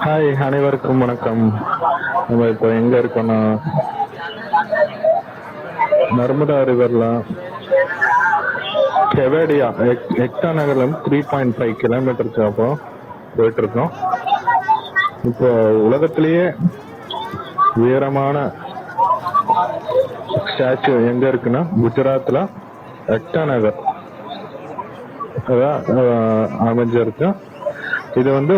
Hi, அனைவருக்கும் வணக்கம். நம்ம இப்போ எங்க இருக்கோம்னா நர்மதா ரிவர்ல கெவேடியா எக்டா நகர்ல இருந்து 3.5 கிலோமீட்டருக்கு அப்புறம் போயிட்டு இருக்கோம். இப்போ உலகத்திலேயே உயரமான ஸ்டாச்சு எங்க இருக்குன்னா குஜராத்ல எக்டா நகர் அமைஞ்சிருக்கு. இது வந்து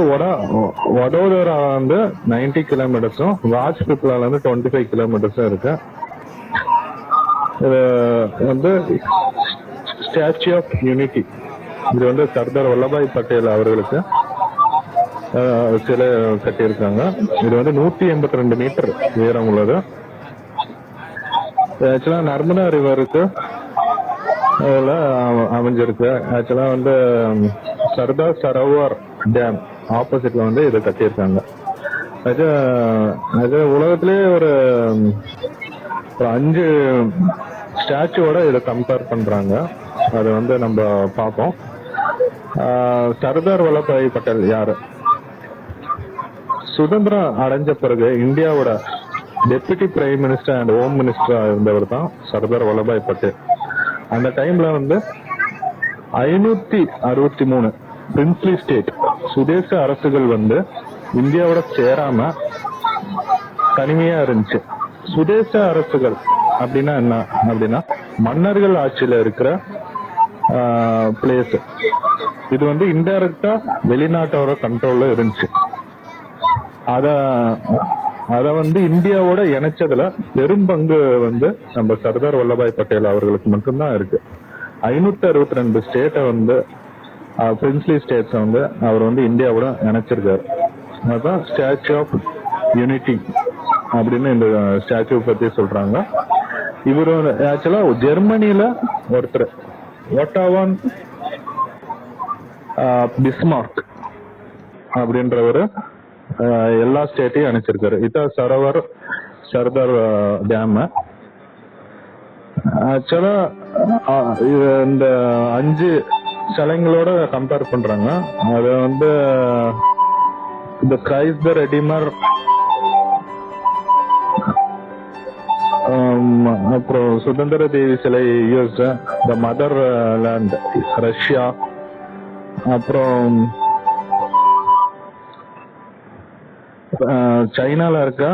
வடோதரா வந்து 90 கிலோமீட்டர்ஸும் ராஜ்பிப்லால இருந்து 25 கிலோமீட்டர்ஸும் இருக்கு. இது வந்து ஸ்டாச்சு ஆஃப் யூனிட்டி. இது வந்து சர்தார் வல்லபாய் பட்டேல் அவர்களுக்கு சிலை கட்டியிருக்காங்க. இது வந்து 182 மீட்டர் உயரம் உள்ளது. ஆக்சுவலா நர்மதா ரிவருக்கு அமைஞ்சிருக்கு. ஆக்சுவலா வந்து சர்தார் சரோவர் டேம் ஆப்போசிட்ல வந்து இதை கட்டியிருக்காங்க. அது உலகத்திலேயே ஒரு 5 ஸ்டாச்சுவோட இதை கம்பேர் பண்றாங்க. அதை வந்து நம்ம பார்ப்போம். சர்தார் வல்லபாய் பட்டேல் யாரு? சுதந்திரம் அடைஞ்ச பிறகு இந்தியாவோட deputy prime minister and home மினிஸ்டரா இருந்தவர் தான் சர்தார் வல்லபாய் பட்டேல். அந்த டைம்ல வந்து 563 பிரின்ஸ்லி ஸ்டேட் சுதேச அரசுகள் வந்து இந்தியாவோட சேராம தனிமையா இருந்துச்சு. சுதேச அரசுகள் அப்படின்னா என்ன அப்படின்னா மன்னர்கள் ஆட்சியில இருக்கிற பிளேஸ். இது வந்து இன்டைரக்டா வெளிநாட்டோட கண்ட்ரோல்ல இருந்துச்சு. அத வந்து இந்தியாவோட இணைச்சதுல பெரும் பங்கு வந்து நம்ம சர்தார் வல்லபாய் பட்டேல் அவர்களுக்கு மட்டும்தான் இருக்கு. 562 ஸ்டேட்டை வந்து பிரின்ஸ்லி ஸ்டேட்ஸ் வந்து அவர் வந்து இந்தியாவோட இணைச்சிருக்காரு. அதுதான் ஸ்டாச்சு ஆஃப் யூனிட்டி அப்படின்னு இந்த ஸ்டாச்சு பத்தி சொல்றாங்க. இவர் ஆக்சுவலா ஜெர்மனியில ஒருத்தர் ஒட்டாவான் பிஸ்மார்க் அப்படின்றவரு எல்லா ஸ்டேட்டையும் அனுப்பிச்சிருக்காரு. இதான் சர்தார் டேம். ஆக்சுவலா இந்த 5 சிலைங்களோட கம்பேர் பண்றாங்க. அது வந்து இந்த கிரைஸ்ட் த ரெடிமர், அப்புறம் சுதந்திர தேவி சிலை US, the mother land Russia, அப்புறம் சைனால இருக்க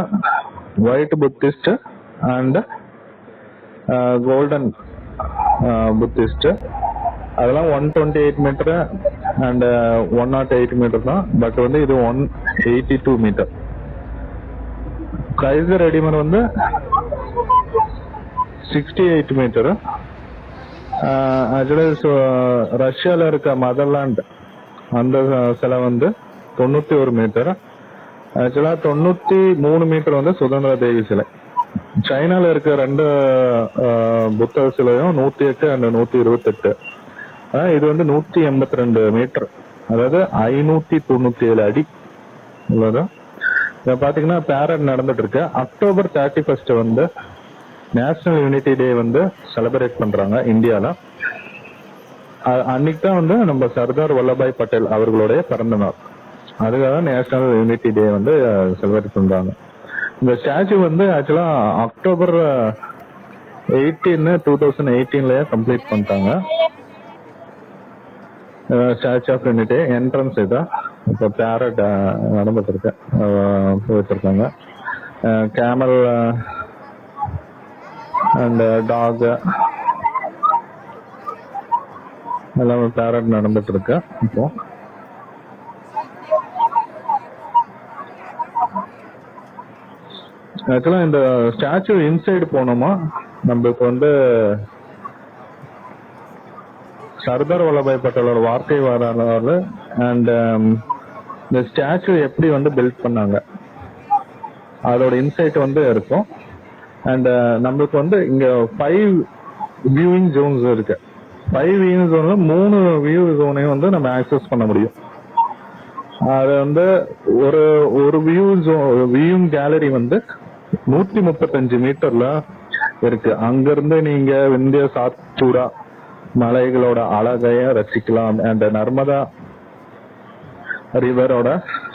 white Buddhist and golden Buddhist. அதெல்லாம் 128 மீட்டர் அண்ட் 108 மீட்டர் தான். பட் வந்து இது 182 மீட்டர். கிரைஸ்ட் ரெடிமர் வந்து 68 மீட்டர். ஆக்சுவலி ரஷ்யால இருக்க மதர்லாண்ட் அந்த சிலை வந்து 91 மீட்டர். ஆக்சுவலா 93 மீட்டர் வந்து சுதந்திர தேவி சிலை. சைனால இருக்க 2 புத்தர் சிலையும் 108 அண்ட் 128. இது வந்து 182 மீட்டர், அதாவது 597 அடி உள்ளது. பாத்தீங்கன்னா பேரட் நடந்துட்டு இருக்கு. அக்டோபர் 31 வந்து நேஷனல் யூனிட்டி டே வந்து செலிப்ரேட் பண்றாங்க இந்தியால. அன்னைக்கு தான் வந்து நம்ம சர்தார் வல்லபாய் பட்டேல் அவர்களுடைய பிறந்த நாள். அதுக்காக நேஷனல் யூனிட்டி டே வந்து செலிப்ரேட் பண்றாங்க. இந்த ஸ்டாச்சு வந்து ஆக்சுவலா அக்டோபர் 18, 2018 கம்ப்ளீட் பண்ணிட்டாங்க. ஸ்டாச்சு ஆஃப் யூனிட்டி என்ட்ரன்ஸ் இதான். இப்போ பேரட் நடந்துட்டு இருக்கு, போயிட்டு இருக்காங்க. கேமல் அண்ட் டாக் எல்லாமே பேரட் நடந்துட்டு இருக்கு. இப்போ ஆக்சுவலா இந்த ஸ்டாச்சு இன்சைடு போனோமா நம்மளுக்கு வந்து சர்தார் வல்லபாய் பட்டேலோட வார்த்தை வரலாறு அண்ட் இந்த ஸ்டாச்சு எப்படி வந்து பில்ட் பண்ணாங்க அதோட இன்சைட் வந்து இருக்கும். அண்ட் நம்மளுக்கு வந்து இங்க 5 வியூவிங் ஜோன்ஸ் இருக்கு. 5 வியூவிங் ஜோன்ல 3 வியூ ஜோனையும் வந்து நம்ம ஆக்சஸ் பண்ண முடியும். அது வந்து ஒரு வியூவிங் கேலரி வந்து 135 மீட்டர்ல இருக்கு. அங்கிருந்து நீங்க இந்திய சாத்தூரா மலைகளோட அழகைய ரசிக்கலாம். அண்ட் நர்மதா ரிவரோட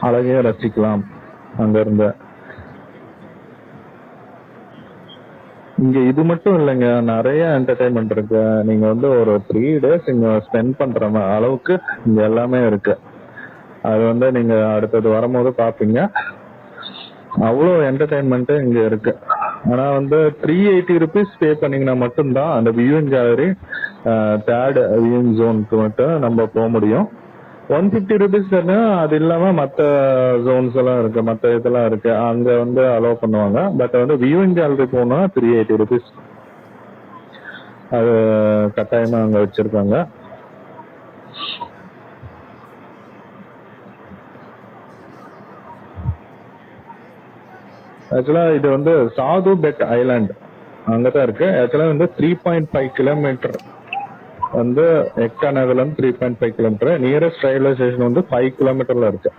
அழகைய ரசிக்கலாம். அங்க இருந்த. இங்க இது மட்டும் இல்லைங்க, நிறைய என்டர்டைன்மெண்ட் இருக்கு. நீங்க வந்து ஒரு 3 days இங்க ஸ்பெண்ட் பண்ற அளவுக்கு இங்க எல்லாமே இருக்கு. அது வந்து நீங்க அடுத்தது வரும்போது பாப்பீங்க. அவ்வளோ என்டர்டைன்மெண்ட் இங்க இருக்கு. ஆனா வந்து 380 rupees பே பண்ணீங்கன்னா மட்டும்தான் அந்த வியூவிங் கேலரி தேர்ட் வியூவிங் ஜோனுக்கு மட்டும் நம்ம போக முடியும். 150 rupees அது இல்லாம மத்த ஜோன்ஸ் எல்லாம் இருக்கு, மத்த இதெல்லாம் இருக்கு, அங்க வந்து அலோவ் பண்ணுவாங்க. பட் வந்து வியூவிங் கேலரி போனா 380 rupees அது கட்டாயமா அங்க வச்சிருக்காங்க. ஆக்சுவலா இது வந்து சாது பெட் ஐலாண்ட் அங்கதான் இருக்கு. ஆக்சுவலா வந்து 3.5 kilometer வந்து எக்டா நகர்ல இருந்து 3.5 kilometer. நியரஸ்ட் ரயில்வே ஸ்டேஷன் வந்து 5 kilometerல இருக்கு.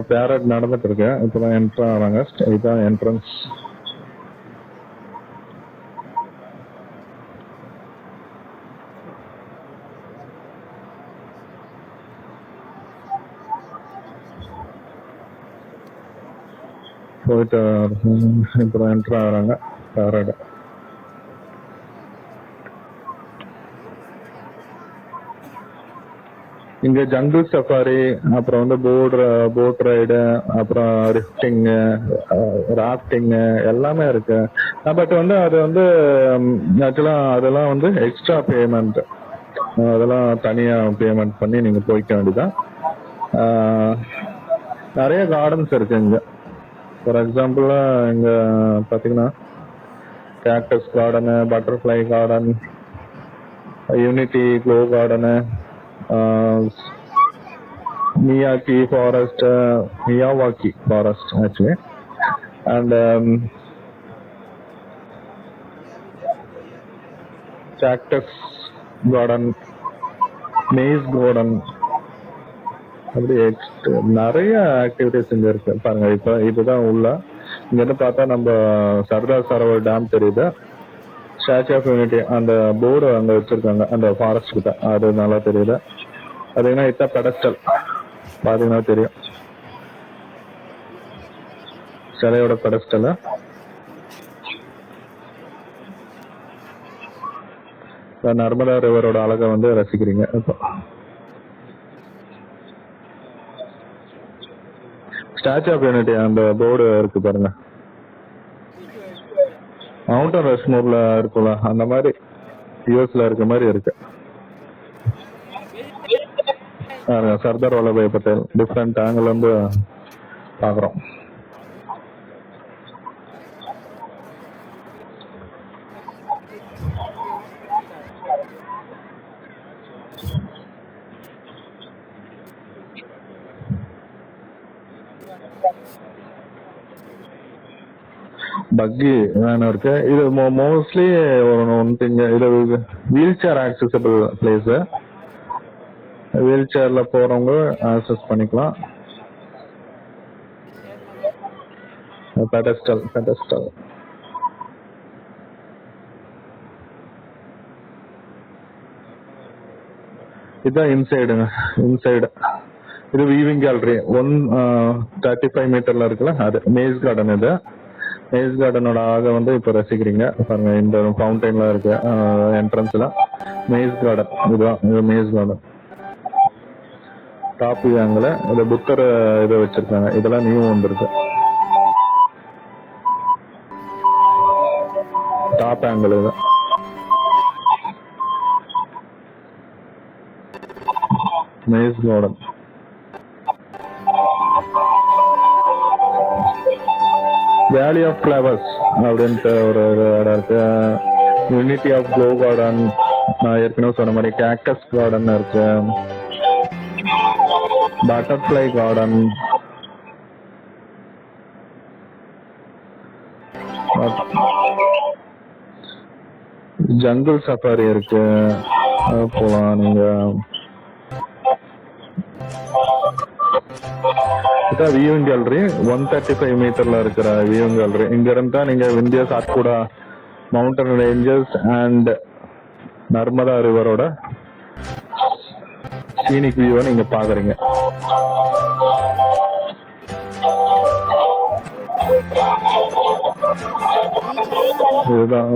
பேரட் நடந்துட்டு இருக்கு. இப்பதான் என்ட்ரு ஆறாங்க. இதுதான் என்ட்ரன்ஸ். போயிட்டு இப்பதான் என்ட்ரு ஆறாங்க பேரட். இங்க ஜங்கிள் சஃபாரி, அப்புறம் வந்து போட் ரைடு, அப்புறம் ரிஃப்டிங், ராஃப்டிங் எல்லாமே இருக்கு. பட் வந்து அது வந்து ஆக்சுவலா அதெல்லாம் வந்து எக்ஸ்ட்ரா பேமெண்ட், அதெல்லாம் தனியா பேமெண்ட் பண்ணி நீங்க போய்க்க வேண்டியதான். நிறைய கார்டன்ஸ் இருக்கு இங்க. ஃபார் எக்ஸாம்பிள் இங்க பாத்தீங்கன்னா cactus garden, butterfly garden, unity glow garden, Miyawaki forest actually, and cactus garden, maze garden, அப்படி நிறைய ஆக்டிவிட்டிஸ் இங்க இருக்கு பாருங்க. இதுதான் உள்ள. இங்க இருந்து பார்த்தா நம்ம சர்தார் சரோவர் டேம் தெரியுது. ஸ்டாச்சு ஆஃப் யூனிட்டி அந்த போர்டு அங்க வச்சிருக்காங்க அந்த ஃபாரஸ்ட் கிட்ட, அது நல்லா தெரியுது. பாத்தீங்கன்னா இதான் பெடஸ்டல், பாத்தீங்கன்னா தெரியும் சிலையோட பெடஸ்டல். நர்மதா ரிவரோட அழகை வந்து ரசிக்கிறீங்க. இப்போ ஸ்டாச்சு ஆஃப் யூனிட்டி அந்த போர்டு இருக்கு பாருங்க, மவுண்டன் ரஷ்மோர்ல இருக்கும்ல அந்த மாதிரி யூஎஸ்ல இருக்க மாதிரி இருக்கு. சர்தார் வல்லபாய் பட்டேல் டிஃப்ரெண்ட் ஆங்கிள் வந்து பாக்குறோம். பக்கி வேணும் இருக்கு. இது மோஸ்ட்லி ஒன் திங், இது wheel chair accessible place. Wheel சேர்ல போறவங்க ஆக்சஸ் பண்ணிக்கலாம். பெடஸ்டல் இதுதான் இன்சைடு. இது வீவிங் கேலரி 135 மீட்டர்ல இருக்குல்ல, அது மேஸ் கார்டன். இது மேஸ் கார்டனோட ஆக வந்து இப்ப ரசிக்கிறீங்க பாருங்க. இந்த ஃபவுண்டைன்ல இருக்கு என்ட்ரன்ஸ்ல மேஸ் கார்டன். இதுதான் இது மேஸ் கார்டன். டாப் ஆங்கிள் இது புத்தர் இதை வச்சிருக்காங்க. இதெல்லாம் நியூ வந்துருக்கு. டாப் ஆங்கிள் இது. Maze garden. Valley of flowers அப்படின்ட்டு ஒரு இடம் இருக்கு. யூனிட்டி ஆஃப் க்ளோ கார்டன், நான் ஏற்கனவே சொன்ன மாதிரி கேக்டஸ் கார்டன் இருக்கு. பட்டர்ஃப்ளை கார்டன், ஜங்கிள் சஃபாரி இருக்கு, போலாம் நீங்க. வியூவிங் கேலரி 135 மீட்டர்ல இருக்கிற வியூவிங் கேலரி. இங்க இருந்தா நீங்க Vindhya Satpura mountain ranges and Narmada ரிவரோட சீனிக் வியூவை நீங்க பாக்குறீங்க. இதுதான்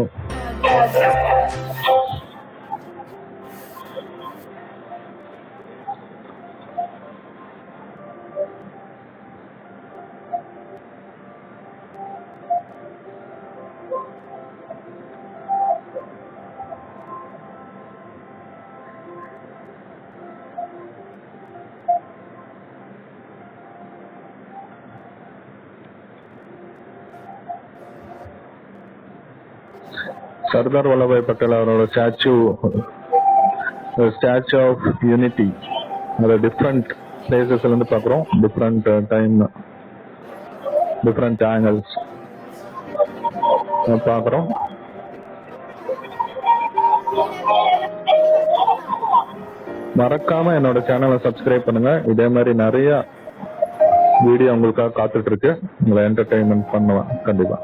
சர்தார் வல்லபாய் பட்டேல் அவரோட ஸ்டாச்சு ஆஃப் யூனிட்டி. அதை டிஃப்ரெண்ட் பிளேசஸ்ல இருந்து பார்க்குறோம். டிஃப்ரெண்ட் டைம், டிஃப்ரெண்ட் ஆங்கிள்ஸ் பார்க்குறோம். மறக்காம என்னோட சேனலை சப்ஸ்கிரைப் பண்ணுங்க. இதே மாதிரி நிறைய வீடியோ உங்களுக்காக காத்துட்டு இருக்கு. உங்களை என்டர்டைன்மெண்ட் பண்ணுவேன் கண்டிப்பா.